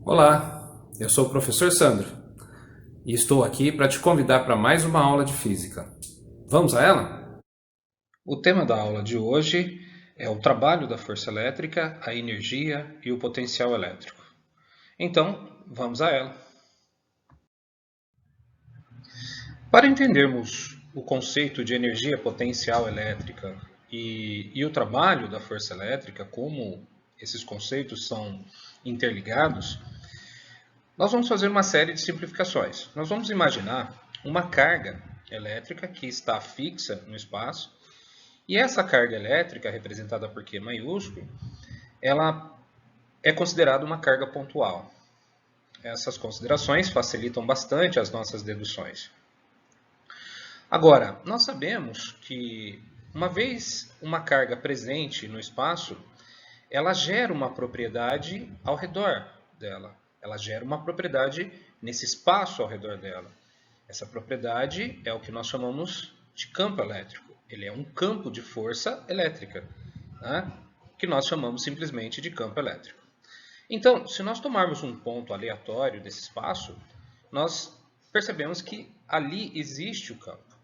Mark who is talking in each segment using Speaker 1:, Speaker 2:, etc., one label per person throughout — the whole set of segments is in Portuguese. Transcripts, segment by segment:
Speaker 1: Olá, eu sou o professor Sandro e estou aqui para te convidar para mais uma aula de física. Vamos a ela? O tema da aula de hoje é o trabalho da força elétrica, a energia e o potencial elétrico. Então, vamos a ela. Para entendermos o conceito de energia potencial elétrica e o trabalho da força elétrica, como esses conceitos são interligados, nós vamos fazer uma série de simplificações. Nós vamos imaginar uma carga elétrica que está fixa no espaço, e essa carga elétrica, representada por Q maiúsculo, ela é considerada uma carga pontual. Essas considerações facilitam bastante as nossas deduções. Agora, nós sabemos que, uma vez uma carga presente no espaço, ela gera uma propriedade ao redor dela. Ela gera uma propriedade nesse espaço ao redor dela. Essa propriedade é o que nós chamamos de campo elétrico. Ele é um campo de força elétrica, né? Que nós chamamos simplesmente de campo elétrico. Então, se nós tomarmos um ponto aleatório desse espaço, nós percebemos que ali existe o campo.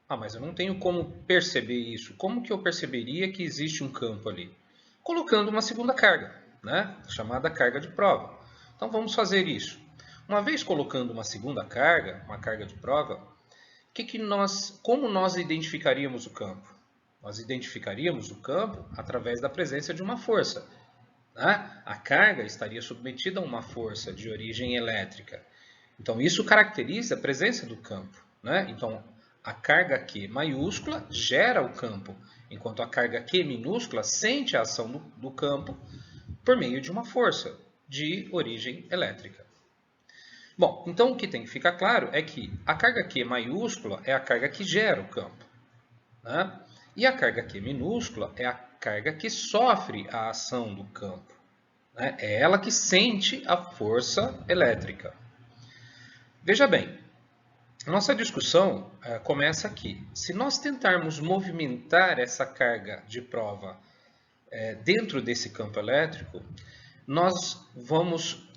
Speaker 1: Ah, mas eu não tenho como perceber isso. Como que eu perceberia que existe um campo ali? Colocando uma segunda carga, né? Chamada carga de prova. Então vamos fazer isso. Uma vez colocando uma segunda carga, uma carga de prova, como nós identificaríamos o campo? Nós identificaríamos o campo através da presença de uma força, né? A carga estaria submetida a uma força de origem elétrica. Então isso caracteriza a presença do campo, né? Então a carga Q maiúscula gera o campo, enquanto a carga Q minúscula sente a ação do campo por meio de uma força de origem elétrica. Bom, então o que tem que ficar claro é que a carga Q maiúscula é a carga que gera o campo, né? E a carga Q minúscula é a carga que sofre a ação do campo, né? É ela que sente a força elétrica. Veja bem, nossa discussão começa aqui. Se nós tentarmos movimentar essa carga de prova dentro desse campo elétrico, nós vamos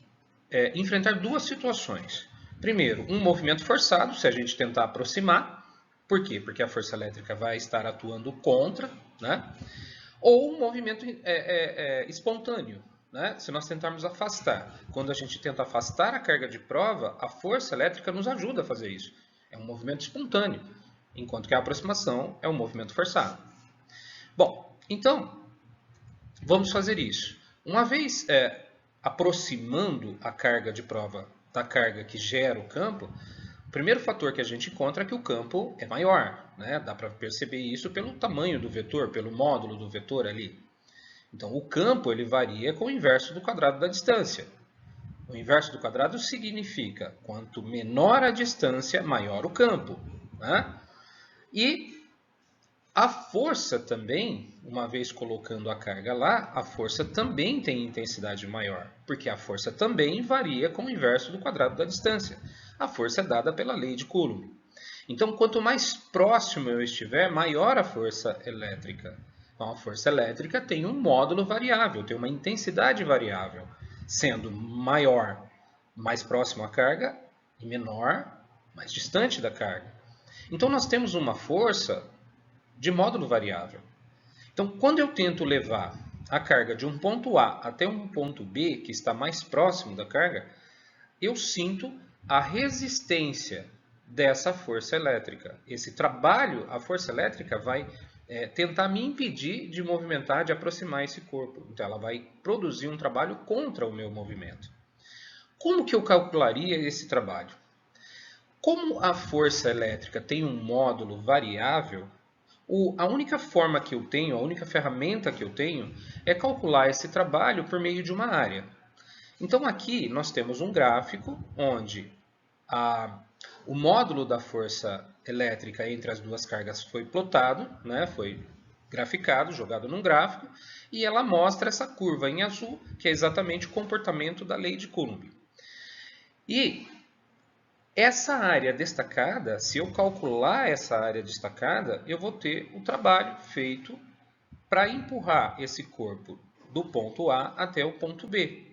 Speaker 1: enfrentar duas situações. Primeiro, um movimento forçado, se a gente tentar aproximar. Por quê? Porque a força elétrica vai estar atuando contra, né? Ou um movimento espontâneo, né? Se nós tentarmos afastar. Quando a gente tenta afastar a carga de prova, a força elétrica nos ajuda a fazer isso. É um movimento espontâneo, enquanto que a aproximação é um movimento forçado. Bom, então, vamos fazer isso. Uma vez aproximando a carga de prova da carga que gera o campo, o primeiro fator que a gente encontra é que o campo é maior, né? Dá para perceber isso pelo tamanho do vetor, pelo módulo do vetor ali. Então, o campo ele varia com o inverso do quadrado da distância. O inverso do quadrado significa quanto menor a distância, maior o campo, né? E a força também, uma vez colocando a carga lá, a força também tem intensidade maior, porque a força também varia com o inverso do quadrado da distância. A força é dada pela lei de Coulomb. Então, quanto mais próximo eu estiver, maior a força elétrica. Então, a força elétrica tem um módulo variável, tem uma intensidade variável, sendo maior mais próximo à carga e menor mais distante da carga. Então, nós temos uma força de módulo variável. Então, quando eu tento levar a carga de um ponto A até um ponto B, que está mais próximo da carga, eu sinto a resistência dessa força elétrica. Esse trabalho, a força elétrica vai tentar me impedir de movimentar, de aproximar esse corpo. Então, ela vai produzir um trabalho contra o meu movimento. Como que eu calcularia esse trabalho? Como a força elétrica tem um módulo variável, a única forma que eu tenho, a única ferramenta que eu tenho é calcular esse trabalho por meio de uma área. Então aqui nós temos um gráfico onde o módulo da força elétrica entre as duas cargas foi plotado, né, foi graficado, jogado num gráfico, e ela mostra essa curva em azul, que é exatamente o comportamento da lei de Coulomb. E essa área destacada, se eu calcular essa área destacada, eu vou ter o trabalho feito para empurrar esse corpo do ponto A até o ponto B.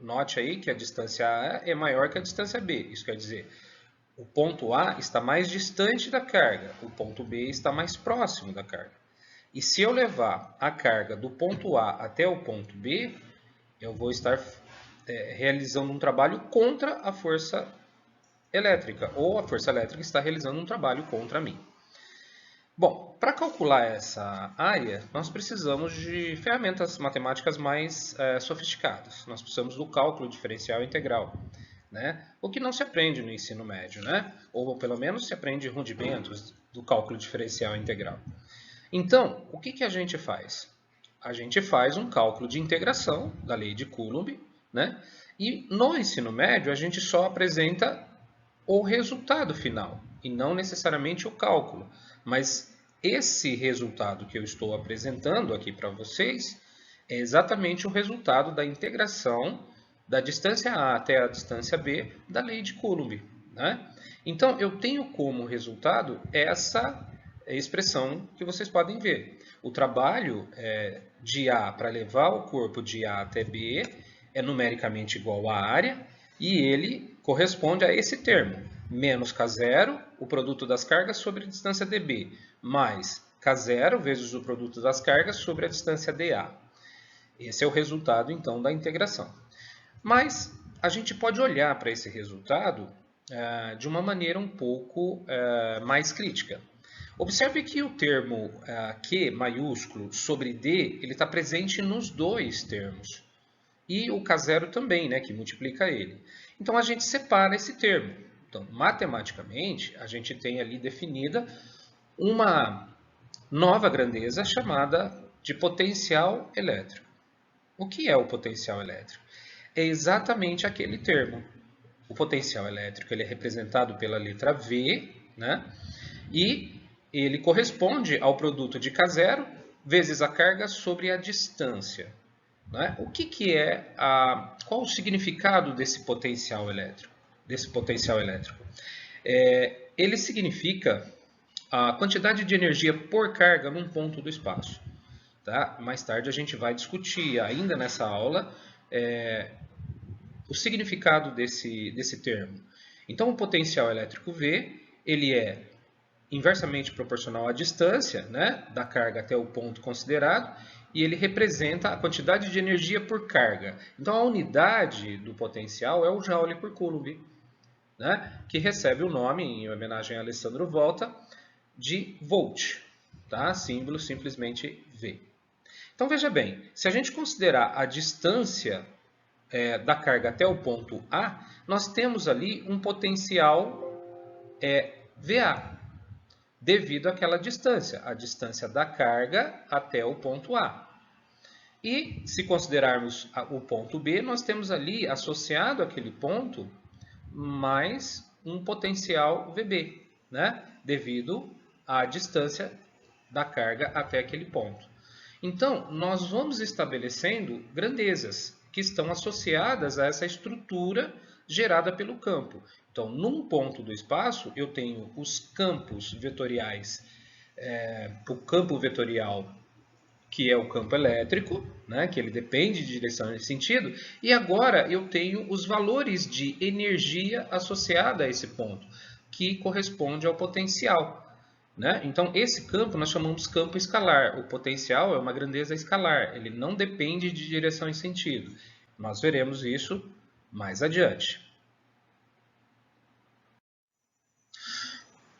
Speaker 1: Note aí que a distância A é maior que a distância B. Isso quer dizer, o ponto A está mais distante da carga, o ponto B está mais próximo da carga. E se eu levar a carga do ponto A até o ponto B, eu vou estar realizando um trabalho contra a força elétrica, ou a força elétrica está realizando um trabalho contra mim. Bom, para calcular essa área, nós precisamos de ferramentas matemáticas mais sofisticadas. Nós precisamos do cálculo diferencial integral, né? O que não se aprende no ensino médio, né? Ou pelo menos se aprende rudimentos do cálculo diferencial integral. Então, o que a gente faz? A gente faz um cálculo de integração da lei de Coulomb, né? E no ensino médio a gente só apresenta o resultado final e não necessariamente o cálculo. Mas esse resultado que eu estou apresentando aqui para vocês é exatamente o resultado da integração da distância A até a distância B da lei de Coulomb, né? Então, eu tenho como resultado essa expressão que vocês podem ver. O trabalho de A para levar o corpo de A até B é numericamente igual à área e ele corresponde a esse termo, menos K0, o produto das cargas sobre a distância dB, mais K0 vezes o produto das cargas sobre a distância dA. Esse é o resultado, então, da integração. Mas a gente pode olhar para esse resultado de uma maneira um pouco mais crítica. Observe que o termo Q maiúsculo sobre D ele está presente nos dois termos. E o K0 também, né, que multiplica ele. Então a gente separa esse termo. Então, matematicamente, a gente tem ali definida uma nova grandeza chamada de potencial elétrico. O que é o potencial elétrico? É exatamente aquele termo. O potencial elétrico ele é representado pela letra V, né? E ele corresponde ao produto de K0 vezes a carga sobre a distância. Né? Qual o significado desse potencial elétrico? Ele significa a quantidade de energia por carga num ponto do espaço. Tá? Mais tarde a gente vai discutir, ainda nessa aula, o significado desse termo. Então, o potencial elétrico V ele é inversamente proporcional à distância, né, da carga até o ponto considerado, e ele representa a quantidade de energia por carga. Então, a unidade do potencial é o Joule por Coulomb, né, que recebe o nome, em homenagem a Alessandro Volta, de volt, tá? Símbolo simplesmente V. Então, veja bem, se a gente considerar a distância da carga até o ponto A, nós temos ali um potencial VA, devido àquela distância, a distância da carga até o ponto A. E se considerarmos o ponto B, nós temos ali associado àquele ponto mais um potencial VB, né? Devido à distância da carga até aquele ponto. Então, nós vamos estabelecendo grandezas que estão associadas a essa estrutura gerada pelo campo. Então, num ponto do espaço, eu tenho os campos vetoriais, o campo vetorial, que é o campo elétrico, né, que ele depende de direção e sentido, e agora eu tenho os valores de energia associada a esse ponto, que corresponde ao potencial. Né? Então, esse campo nós chamamos campo escalar. O potencial é uma grandeza escalar, ele não depende de direção e sentido. Nós veremos isso mais adiante.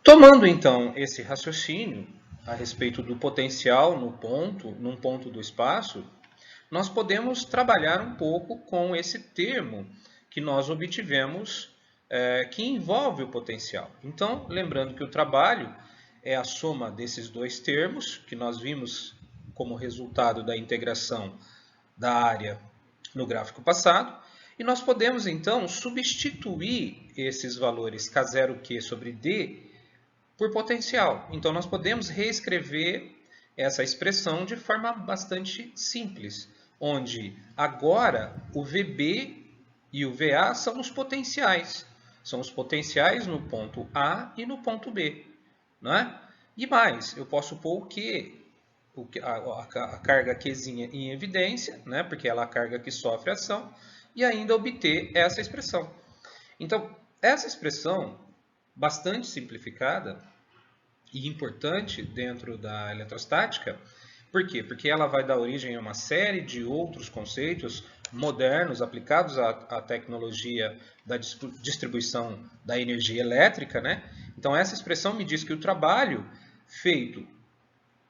Speaker 1: Tomando então esse raciocínio a respeito do potencial num ponto do espaço, nós podemos trabalhar um pouco com esse termo que nós obtivemos, que envolve o potencial. Então, lembrando que o trabalho é a soma desses dois termos, que nós vimos como resultado da integração da área no gráfico passado, e nós podemos então substituir esses valores K0Q sobre D por potencial. Então, nós podemos reescrever essa expressão de forma bastante simples, onde agora o VB e o VA são os potenciais. São os potenciais no ponto A e no ponto B. Não é? E mais, eu posso pôr o Q, a carga Qzinha em evidência, né? Porque ela é a carga que sofre ação, e ainda obter essa expressão. Então, essa expressão, bastante simplificada e importante dentro da eletrostática, por quê? Porque ela vai dar origem a uma série de outros conceitos modernos aplicados à tecnologia da distribuição da energia elétrica, né? Então, essa expressão me diz que o trabalho feito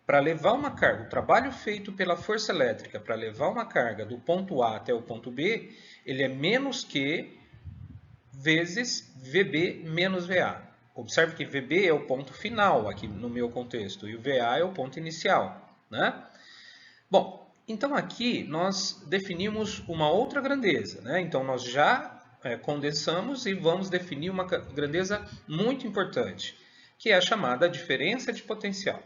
Speaker 1: para levar uma carga, o trabalho feito pela força elétrica para levar uma carga do ponto A até o ponto B, ele é menos que vezes VB menos VA. Observe que VB é o ponto final aqui no meu contexto e o VA é o ponto inicial, né? Bom, então aqui nós definimos uma outra grandeza, né? Então nós já condensamos e vamos definir uma grandeza muito importante, que é a chamada diferença de potencial.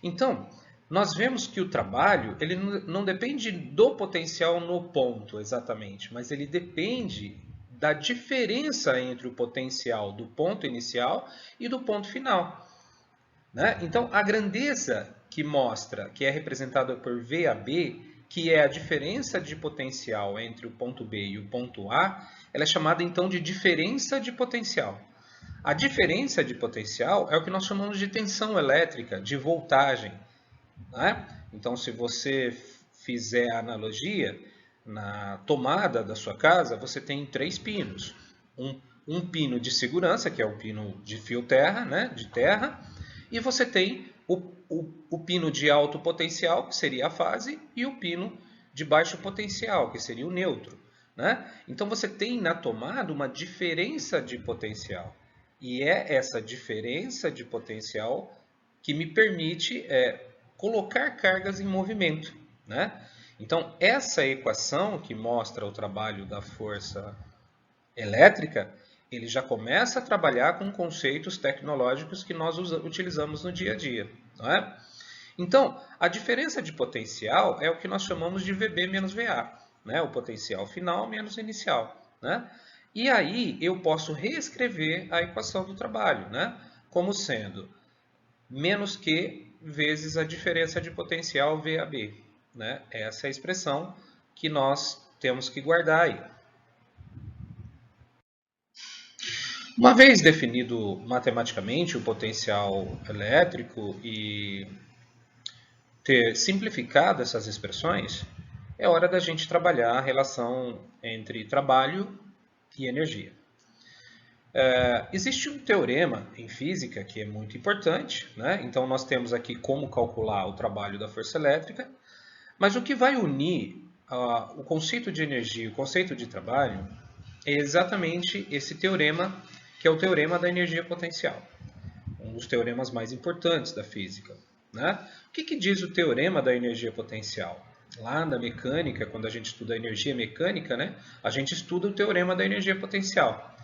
Speaker 1: Então, nós vemos que o trabalho ele não depende do potencial no ponto exatamente, mas ele depende da diferença entre o potencial do ponto inicial e do ponto final, né? Então, a grandeza que mostra, que é representada por VAB, que é a diferença de potencial entre o ponto B e o ponto A, ela é chamada então de diferença de potencial. A diferença de potencial é o que nós chamamos de tensão elétrica, de voltagem, né? Então, se você fizer a analogia, na tomada da sua casa, você tem 3 pinos. Um pino de segurança, que é o pino de fio terra, né? De terra, e você tem o pino de alto potencial, que seria a fase, e o pino de baixo potencial, que seria o neutro, né? Então, você tem na tomada uma diferença de potencial. E é essa diferença de potencial que me permite colocar cargas em movimento, né? Então, essa equação que mostra o trabalho da força elétrica, ele já começa a trabalhar com conceitos tecnológicos que nós utilizamos no dia a dia, não é? Então, a diferença de potencial é o que nós chamamos de VB menos VA, né? O potencial final menos inicial, né? E aí eu posso reescrever a equação do trabalho, né? Como sendo menos Q vezes a diferença de potencial VAB, né? Essa é a expressão que nós temos que guardar aí. Uma vez definido matematicamente o potencial elétrico e ter simplificado essas expressões, é hora da gente trabalhar a relação entre trabalho e energia. Existe um teorema em física que é muito importante, né? Então nós temos aqui como calcular o trabalho da força elétrica, mas o que vai unir o conceito de energia e o conceito de trabalho é exatamente esse teorema, que é o teorema da energia potencial, um dos teoremas mais importantes da física, né? O que diz o teorema da energia potencial? Lá na mecânica, quando a gente estuda a energia mecânica, né, a gente estuda o teorema da energia potencial.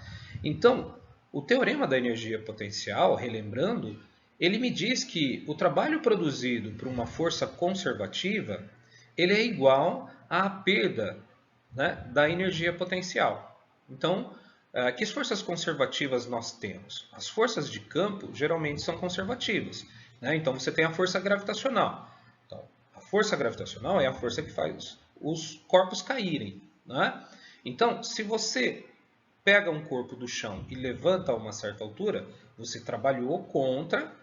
Speaker 1: Então, o teorema da energia potencial, relembrando, ele me diz que o trabalho produzido por uma força conservativa, ele é igual à perda, né, da energia potencial. Então, que forças conservativas nós temos? As forças de campo geralmente são conservativas, né? Então, você tem a força gravitacional. Então, a força gravitacional é a força que faz os corpos caírem, né? Então, se você pega um corpo do chão e levanta a uma certa altura, você trabalhou contra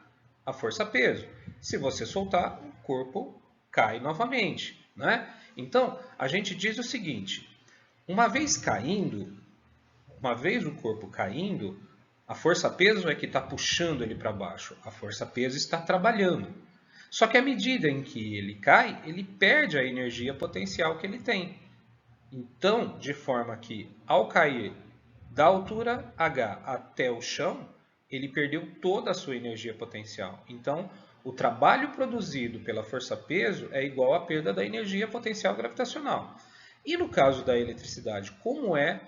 Speaker 1: a força-peso. Se você soltar, o corpo cai novamente, né? Então, a gente diz o seguinte, uma vez o corpo caindo, a força-peso é que está puxando ele para baixo, a força-peso está trabalhando. Só que à medida em que ele cai, ele perde a energia potencial que ele tem. Então, de forma que ao cair da altura H até o chão, ele perdeu toda a sua energia potencial. Então, o trabalho produzido pela força-peso é igual à perda da energia potencial gravitacional. E no caso da eletricidade, como é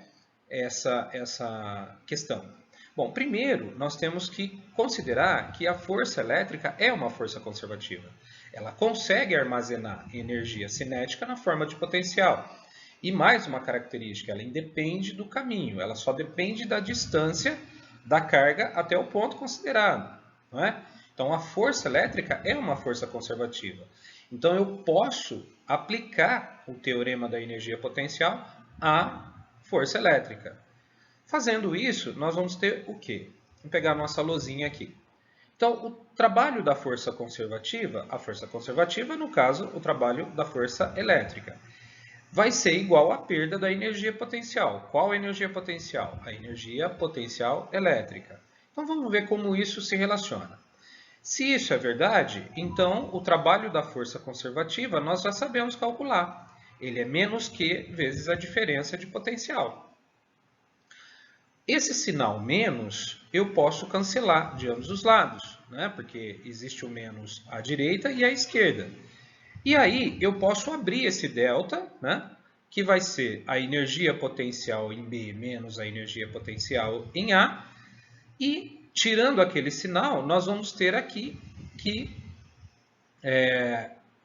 Speaker 1: essa questão? Bom, primeiro nós temos que considerar que a força elétrica é uma força conservativa. Ela consegue armazenar energia cinética na forma de potencial. E mais uma característica, ela independe do caminho, ela só depende da distância da carga até o ponto considerado, não é? Então, a força elétrica é uma força conservativa. Então, eu posso aplicar o teorema da energia potencial à força elétrica. Fazendo isso, nós vamos ter o quê? Vamos pegar a nossa lousinha aqui. Então, o trabalho da força conservativa, a força conservativa, no caso, o trabalho da força elétrica, vai ser igual à perda da energia potencial. Qual energia potencial? A energia potencial elétrica. Então, vamos ver como isso se relaciona. Se isso é verdade, então o trabalho da força conservativa nós já sabemos calcular. Ele é menos Q vezes a diferença de potencial. Esse sinal menos eu posso cancelar de ambos os lados, né? Porque existe o menos à direita e à esquerda. E aí eu posso abrir esse delta, né? Que vai ser a energia potencial em B menos a energia potencial em A. E tirando aquele sinal, nós vamos ter aqui que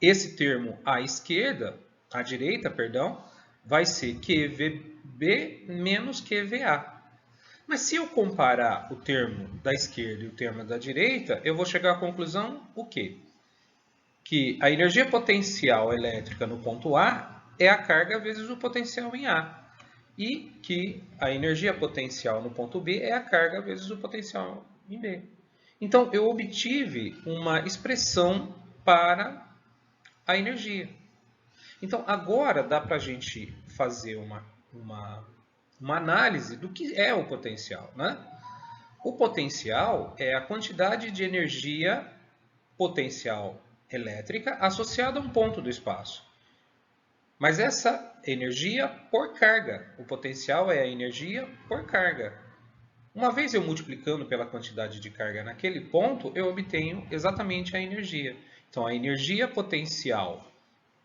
Speaker 1: esse termo à esquerda, à direita, perdão, vai ser QVB menos QVA. Mas se eu comparar o termo da esquerda e o termo da direita, eu vou chegar à conclusão o quê? Que a energia potencial elétrica no ponto A é a carga vezes o potencial em A. E que a energia potencial no ponto B é a carga vezes o potencial em B. Então, eu obtive uma expressão para a energia. Então, agora dá para a gente fazer uma análise do que é o potencial, né? O potencial é a quantidade de energia potencial elétrica associada a um ponto do espaço. Mas essa energia por carga. O potencial é a energia por carga. Uma vez eu multiplicando pela quantidade de carga naquele ponto, eu obtenho exatamente a energia. Então, a energia potencial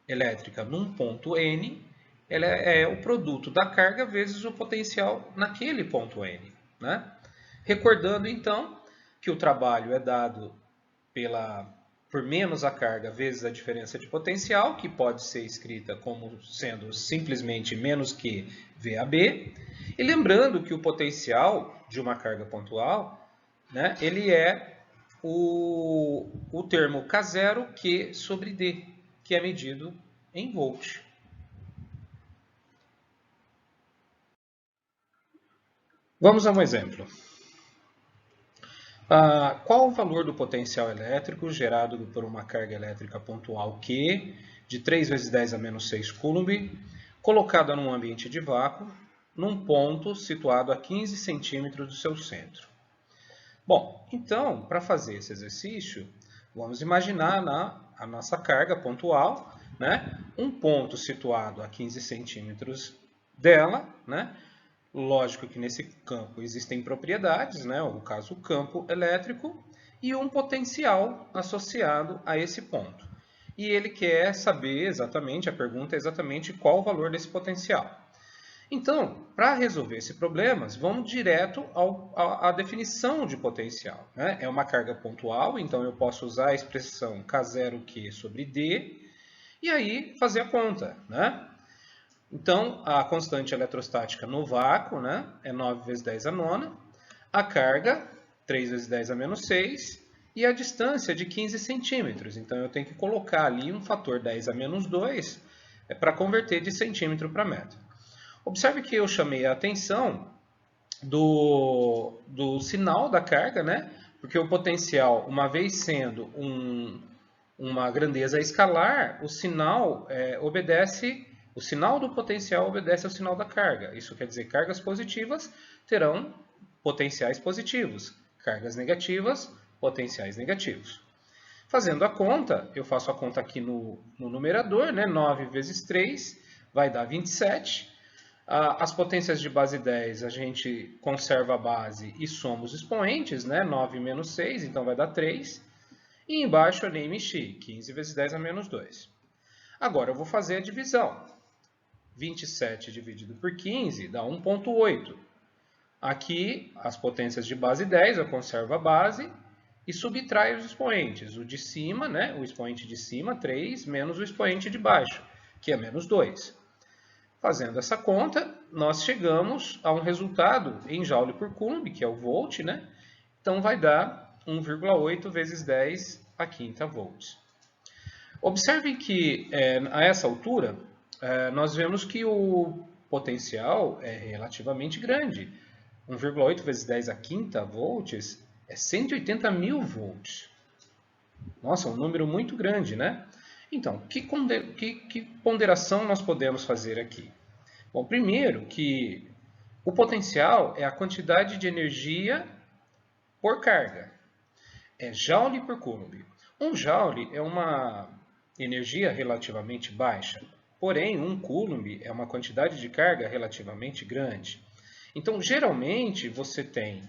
Speaker 1: elétrica num ponto N, ela é o produto da carga vezes o potencial naquele ponto N, né? Recordando, então, que o trabalho é dado por menos a carga vezes a diferença de potencial, que pode ser escrita como sendo simplesmente menos que VAB. E lembrando que o potencial de uma carga pontual, né, ele é o termo K0 Q sobre D, que é medido em volt. Vamos a um exemplo. Qual o valor do potencial elétrico gerado por uma carga elétrica pontual Q de 3 vezes 10 a menos 6 Coulomb, colocada num ambiente de vácuo, num ponto situado a 15 centímetros do seu centro? Bom, então, para fazer esse exercício, vamos imaginar a nossa carga pontual, né? Um ponto situado a 15 centímetros dela, né? Lógico que nesse campo existem propriedades, né? No caso, o campo elétrico, e um potencial associado a esse ponto. E ele quer saber exatamente, a pergunta é exatamente qual o valor desse potencial. Então, para resolver esse problema, vamos direto à definição de potencial, né? É uma carga pontual, então eu posso usar a expressão K0Q sobre D e aí fazer a conta, né? Então, a constante eletrostática no vácuo, né, é 9 vezes 10 a nona, a carga, 3 vezes 10 a menos 6, e a distância de 15 centímetros. Então, eu tenho que colocar ali um fator 10 a menos 2 para converter de centímetro para metro. Observe que eu chamei a atenção do sinal da carga, né? Porque o potencial, uma vez sendo uma grandeza escalar, o sinal o sinal do potencial obedece ao sinal da carga. Isso quer dizer, cargas positivas terão potenciais positivos, cargas negativas, potenciais negativos. Fazendo a conta, eu faço a conta aqui no numerador, né? 9 vezes 3 vai dar 27. As potências de base 10, a gente conserva a base e soma os expoentes, né? 9 menos 6, então vai dar 3. E embaixo eu nem mexi, 15 vezes 10 a menos 2. Agora eu vou fazer a divisão. 27 dividido por 15 dá 1,8. Aqui, as potências de base 10, eu conservo a base e subtraio os expoentes. O de cima, né, o expoente de cima, 3, menos o expoente de baixo, que é menos 2. Fazendo essa conta, nós chegamos a um resultado em joule por coulomb, que é o volt, né? Então, vai dar 1,8 vezes 10 a quinta volts. Observem que, a essa altura, nós vemos que potencial é relativamente grande. 1,8 vezes 10 a quinta volts é 180 mil volts. Nossa, um número muito grande, né? Então, que ponderação nós podemos fazer aqui? Bom, primeiro que o potencial é a quantidade de energia por carga. É joule por coulomb. Um joule é uma energia relativamente baixa, porém um coulomb é uma quantidade de carga relativamente grande. Então, geralmente, você tem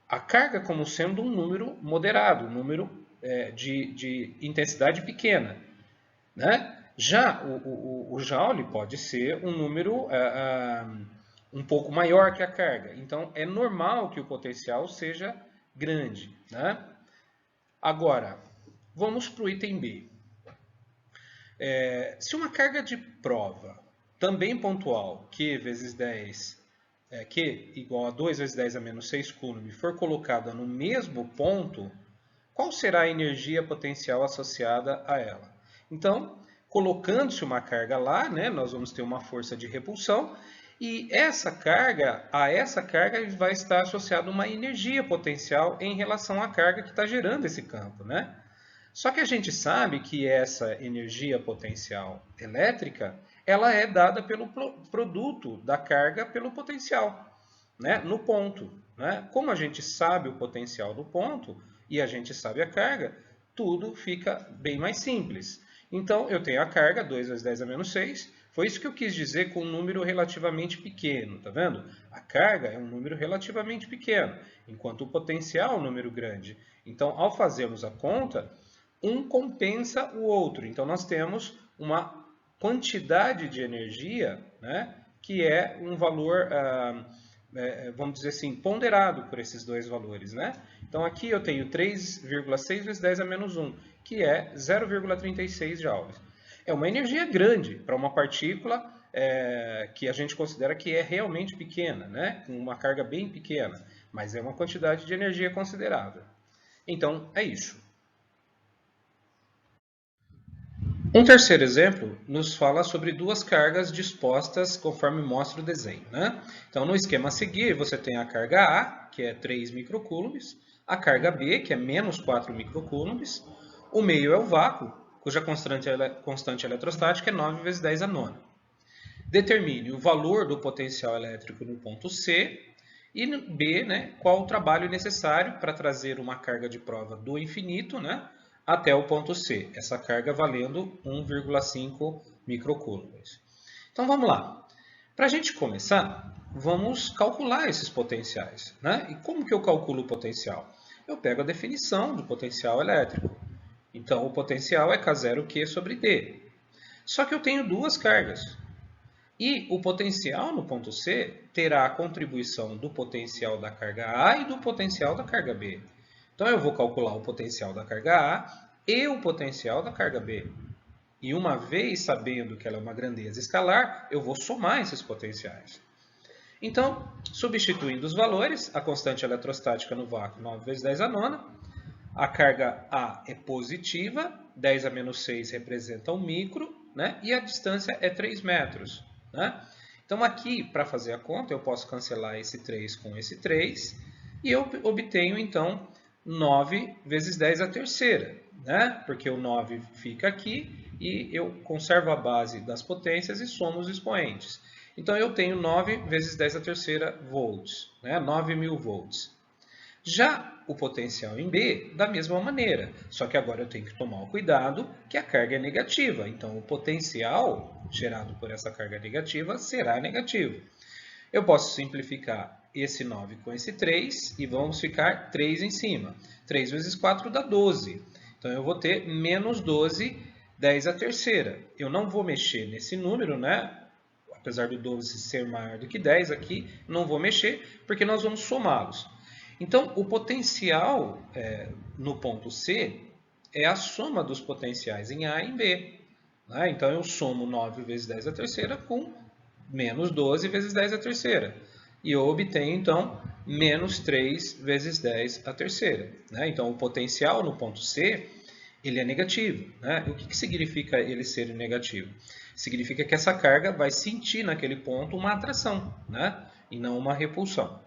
Speaker 1: a carga como sendo um número moderado, um número de intensidade pequena, né? Já o joule pode ser um número um pouco maior que a carga. Então, é normal que o potencial seja grande, né? Agora, vamos para o item B. Se uma carga de prova, também pontual, Q vezes 10, Q igual a 2 vezes 10 a menos 6 coulomb, for colocada no mesmo ponto, qual será a energia potencial associada a ela? Então, colocando-se uma carga lá, né, nós vamos ter uma força de repulsão, e a essa carga vai estar associada uma energia potencial em relação à carga que está gerando esse campo, né? Só que a gente sabe que essa energia potencial elétrica, ela é dada pelo produto da carga pelo potencial, né, no ponto, né? Como a gente sabe o potencial do ponto e a gente sabe a carga, tudo fica bem mais simples. Então, eu tenho a carga, 2 vezes 10 a menos 6, foi isso que eu quis dizer com um número relativamente pequeno, tá vendo? A carga é um número relativamente pequeno, enquanto o potencial é um número grande. Então, ao fazermos a conta, um compensa o outro. Então, nós temos uma quantidade de energia, né, que é um valor, vamos dizer assim, ponderado por esses dois valores, né? Então, aqui eu tenho 3,6 vezes 10 a menos 1, que é 0,36 joules. É uma energia grande para uma partícula que a gente considera que é realmente pequena, né? Com uma carga bem pequena, mas é uma quantidade de energia considerável. Então, é isso. Um terceiro exemplo nos fala sobre duas cargas dispostas conforme mostra o desenho, né? Então, no esquema a seguir, você tem a carga A, que é 3 microcoulombs, a carga B, que é menos 4 microcoulombs, o meio é o vácuo, cuja constante eletrostática é 9 vezes 10 a nona. Determine o valor do potencial elétrico no ponto C e no B, né, qual o trabalho necessário para trazer uma carga de prova do infinito, né, até o ponto C, essa carga valendo 1,5 microcoulombs. Então vamos lá. Para a gente começar, vamos calcular esses potenciais, né? E como que eu calculo o potencial? Eu pego a definição do potencial elétrico. Então o potencial é K0Q sobre D. Só que eu tenho duas cargas. E o potencial no ponto C terá a contribuição do potencial da carga A e do potencial da carga B. Então, eu vou calcular o potencial da carga A e o potencial da carga B. E uma vez sabendo que ela é uma grandeza escalar, eu vou somar esses potenciais. Então, substituindo os valores, a constante eletrostática no vácuo, 9 vezes 10 a nona. A carga A é positiva, 10 a menos 6 representa 1 micro, né? E a distância é 3 metros. Né? Então, aqui, para fazer a conta, eu posso cancelar esse 3 com esse 3, e eu obtenho, então, 9 vezes 10 a terceira, né? Porque o 9 fica aqui, e eu conservo a base das potências e somo os expoentes. Então, eu tenho 9 vezes 10 a terceira volts, né? 9.000 volts. Já o potencial em B, da mesma maneira, só que agora eu tenho que tomar o cuidado que a carga é negativa, então o potencial gerado por essa carga negativa será negativo. Eu posso simplificar esse 9 com esse 3 e vamos ficar 3 em cima. 3 vezes 4 dá 12, então eu vou ter menos 12, 10 a terceira. Eu não vou mexer nesse número, né? Apesar do 12 ser maior do que 10 aqui, não vou mexer porque nós vamos somá-los. Então, o potencial no ponto C é a soma dos potenciais em A e em B. Né? Então, eu somo 9 vezes 10 a terceira com menos 12 vezes 10 a terceira. E eu obtenho, então, menos 3 vezes 10 a terceira. Né? Então, o potencial no ponto C ele é negativo. Né? O que significa ele ser negativo? Significa que essa carga vai sentir naquele ponto uma atração, né? E não uma repulsão.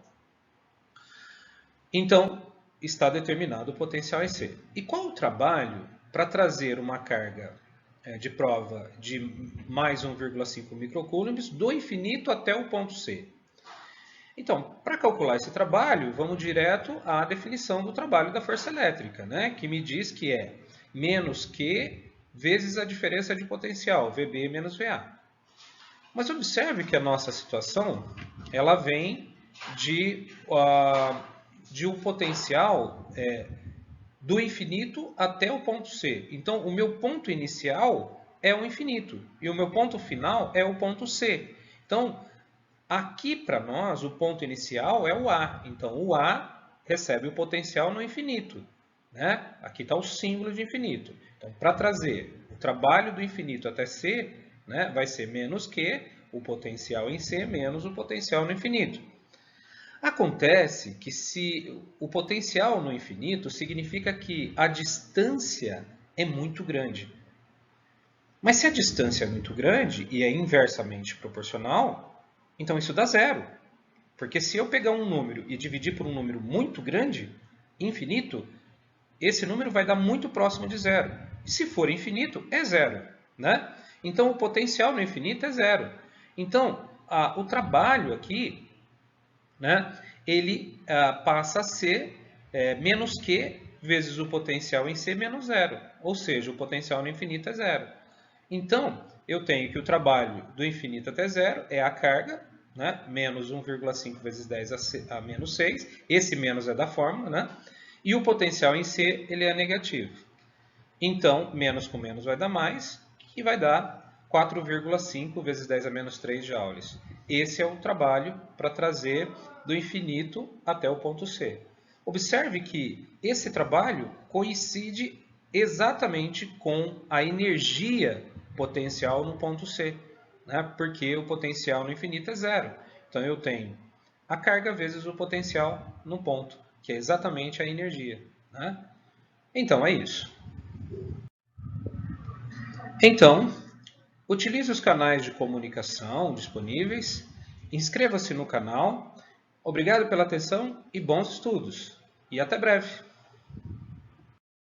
Speaker 1: Então, está determinado o potencial EC. E qual o trabalho para trazer uma carga de prova de mais 1,5 microcoulombs do infinito até o ponto C? Então, para calcular esse trabalho, vamos direto à definição do trabalho da força elétrica, né? Que me diz que é menos Q vezes a diferença de potencial, VB menos VA. Mas observe que a nossa situação ela vem de um potencial do infinito até o ponto C. Então, o meu ponto inicial é o infinito e o meu ponto final é o ponto C. Então, aqui para nós, o ponto inicial é o A. Então, o A recebe o potencial no infinito, né? Aqui está o símbolo de infinito. Então, para trazer o trabalho do infinito até C, né, vai ser menos Q, o potencial em C, menos o potencial no infinito. Acontece que se o potencial no infinito significa que a distância é muito grande. Mas se a distância é muito grande e é inversamente proporcional, então isso dá zero. Porque se eu pegar um número e dividir por um número muito grande, infinito, esse número vai dar muito próximo de zero. E se for infinito, é zero, né? Então o potencial no infinito é zero. Então, o trabalho aqui, né, ele passa a ser menos Q vezes o potencial em C menos zero. Ou seja, o potencial no infinito é zero. Então, eu tenho que o trabalho do infinito até zero é a carga, né, menos 1,5 vezes 10 a menos 6. Esse menos é da fórmula, né? E o potencial em C ele é negativo. Então, menos com menos vai dar mais, que vai dar 4,5 vezes 10 a menos 3 joules. Esse é o trabalho para trazer do infinito até o ponto C. Observe que esse trabalho coincide exatamente com a energia potencial no ponto C, né? Porque o potencial no infinito é zero. Então, eu tenho a carga vezes o potencial no ponto, que é exatamente a energia, né? Então, é isso. Então, utilize os canais de comunicação disponíveis, inscreva-se no canal. Obrigado pela atenção e bons estudos. E até breve!